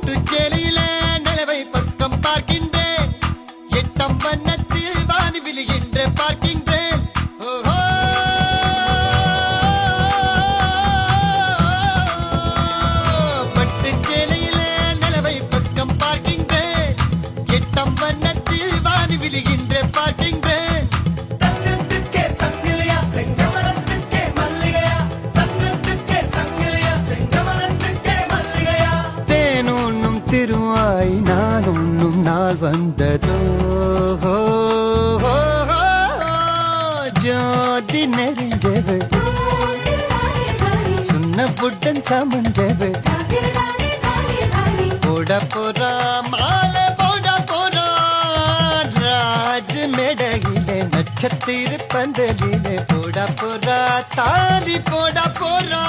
பட்டுச்சேலையில நிலவை பக்கம் பார்க்கின்றேன். எட்டம் வண்ணத்தில் வானி விழுகின்ற பார்க்கின்றேன். ஓஹோ பட்டுச்சேலையில நிலவை பக்கம் பார்க்கின்றேன். எட்டம் வண்ணத்தில் வானி விழுகின்ற பார்க்கின்றேன். திருவாய் நான் உண்ணும் நாள் வந்ததோ ஜோதி நெறிஞ்சவு சுண்ண புட்டன் சமஞ்சவு போட போறா மாலை போட போறா ராஜ் மேடையிலே நட்சத்திர பந்தலிலே போட போறா தாலி போட போறா.